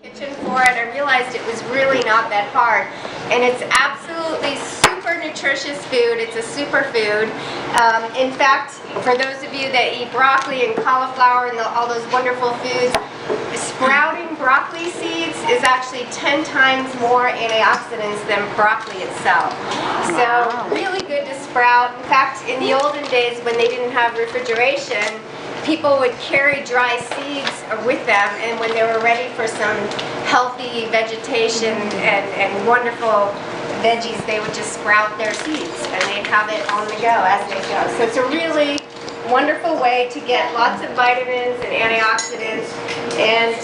Kitchen for it. I realized it was really not that hard, and it's absolutely super nutritious food. It's a superfood. In fact, for those of you that eat broccoli and cauliflower and all those wonderful foods, sprouting broccoli seeds is actually 10 times more antioxidants than broccoli itself. So really good to sprout. In fact, in the olden days when they didn't have refrigeration, people would carry dry seeds with them, and when they were ready for some healthy vegetation and wonderful veggies, they would just sprout their seeds and they'd have it on the go as they go. So it's a really wonderful way to get lots of vitamins and antioxidants, and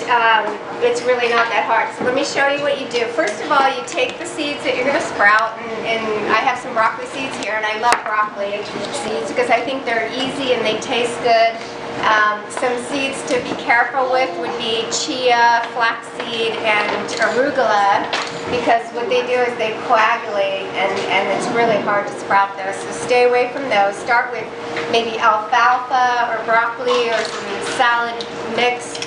it's really not that hard. So let me show you what you do. First of all, you take the seeds that you're going to sprout, and I have some broccoli seeds here, and I love broccoli seeds because I think they're easy and they taste good. Some seeds to be careful with would be chia, flaxseed, and arugula, because what they do is they coagulate, and it's really hard to sprout those. So stay away from those. Start with maybe alfalfa or broccoli or some salad mix.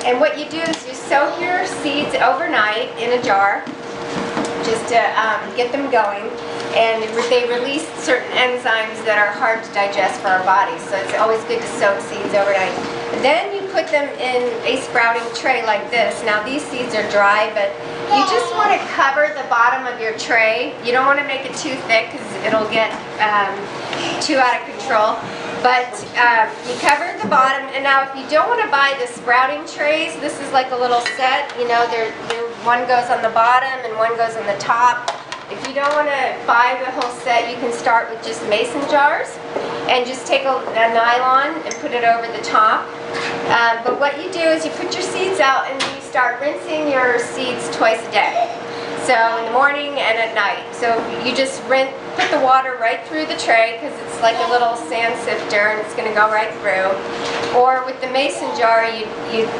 And what you do is you soak your seeds overnight in a jar, just to get them going, and they release certain enzymes that are hard to digest for our bodies, so it's always good to soak seeds overnight. Then you put them in a sprouting tray like this. Now these seeds are dry, but you just want to cover the bottom of your tray. You don't want to make it too thick because it'll get too out of control. But you cover the bottom, and now if you don't want to buy the sprouting trays, this is like a little set. You know, one goes on the bottom and one goes on the top. If you don't want to buy the whole set, you can start with just mason jars and just take a nylon and put it over the top. But what you do is you put your seeds out and you start rinsing your seeds twice a day. So in the morning and at night. So you just put the water right through the tray, because it's like a little sand sifter and it's going to go right through. Or with the mason jar, you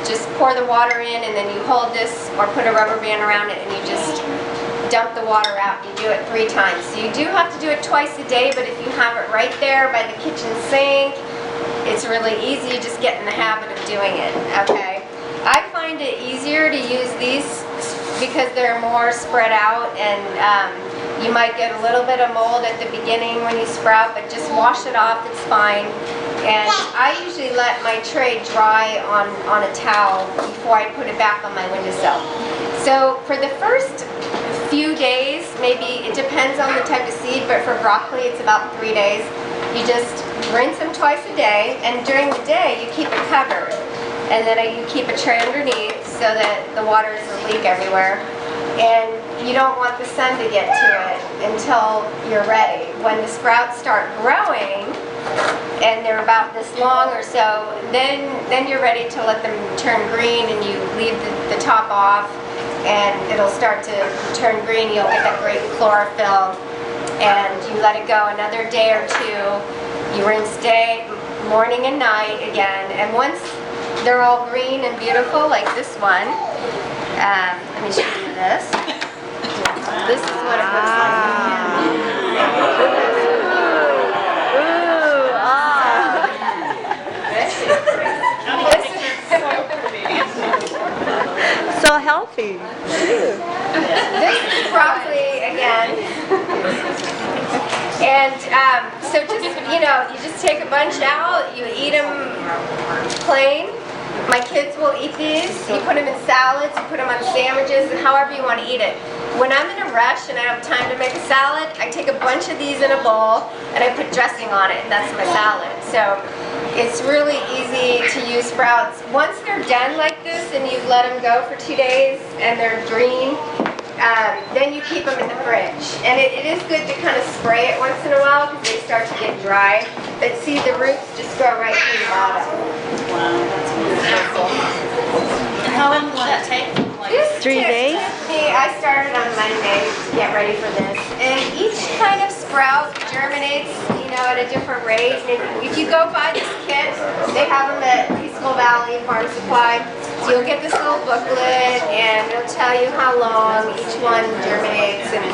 just pour the water in, and then you hold this or put a rubber band around it, and you just dump the water out. You do it 3 times. So you do have to do it twice a day, but if you have it right there by the kitchen sink, it's really easy. You just get in the habit of doing it, okay? I find it easier to use these because they're more spread out, and you might get a little bit of mold at the beginning when you sprout, but just wash it off, it's fine. And I usually let my tray dry on a towel before I put it back on my windowsill. So for the first few days, maybe it depends on the type of seed, but for broccoli it's about 3 days. You just rinse them twice a day, and during the day you keep it covered. And then you keep a tray underneath so that the water doesn't leak everywhere. And you don't want the sun to get to it until you're ready. When the sprouts start growing, and they're about this long or so, then you're ready to let them turn green, and you leave the top off, and it'll start to turn green. You'll get that great chlorophyll, and you let it go another day or two. You rinse morning and night again, and once they're all green and beautiful like this one, let me show you this. This is what it looks like. So healthy. This is broccoli again. And so just, you just take a bunch out, you eat them plain. My kids will eat these. You put them in salads, you put them on sandwiches, and however you want to eat it. When I'm in a rush and I don't have time to make a salad, I take a bunch of these in a bowl and I put dressing on it, and that's my salad. So it's really easy to use sprouts. Once they're done like this and you've let them go for 2 days and they're green, then you keep them in the fridge. And it is good to kind of spray it once in a while because they start to get dry. But see, the roots just go right through the bottom. Wow, that's beautiful. And how long will that take? This 3 days? I started on Monday to get ready for this. And each kind of sprout germinates, at a different rate. And if you go buy this kit, they have them at Peaceful Valley Farm Supply. So you'll get this little booklet, and it'll tell you how long each one germinates. And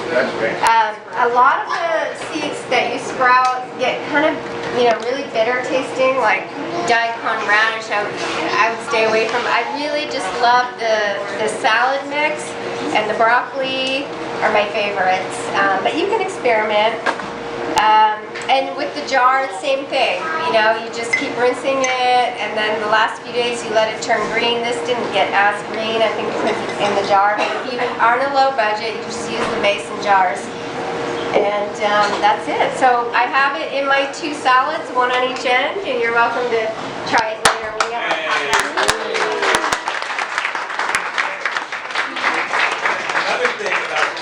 a lot of the seeds that you sprout get kind of really bitter tasting, like daikon radish, I would stay away from. I really just love the salad mix, and the broccoli are my favorites. But you can experiment. And with the jar, same thing. You just keep rinsing it, and then the last few days you let it turn green. This didn't get as green, I think, because it's in the jar. But if you are on a low budget, you just use the mason jars. And that's it. So I have it in my 2 salads, one on each end, and you're welcome to try it later. We have Another thing about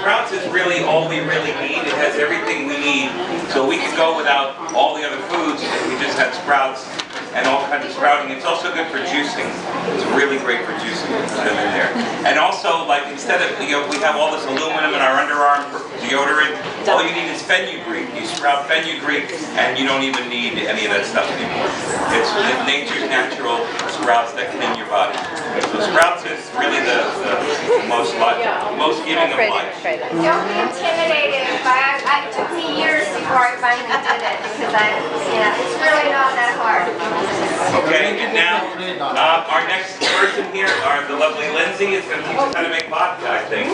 Sprouts is really all we really need. It has everything we need. So we can go without all the other foods if we just had Sprouts and all kinds of sprouting. It's also good for juicing. It's really great for juicing. Put them in there. And also, like, instead of, we have all this aluminum in our underarm for deodorant, all you need is fenugreek. You sprout fenugreek and you don't even need any of that stuff anymore. It's nature's natural sprouts that clean your body. So Sprouts is really the most giving of life. Don't be intimidated. It took me years before I finally did it, because it's really not that hard. Okay, and now our next person here, the lovely Lindsay, is going to teach us how to make vodka, I think.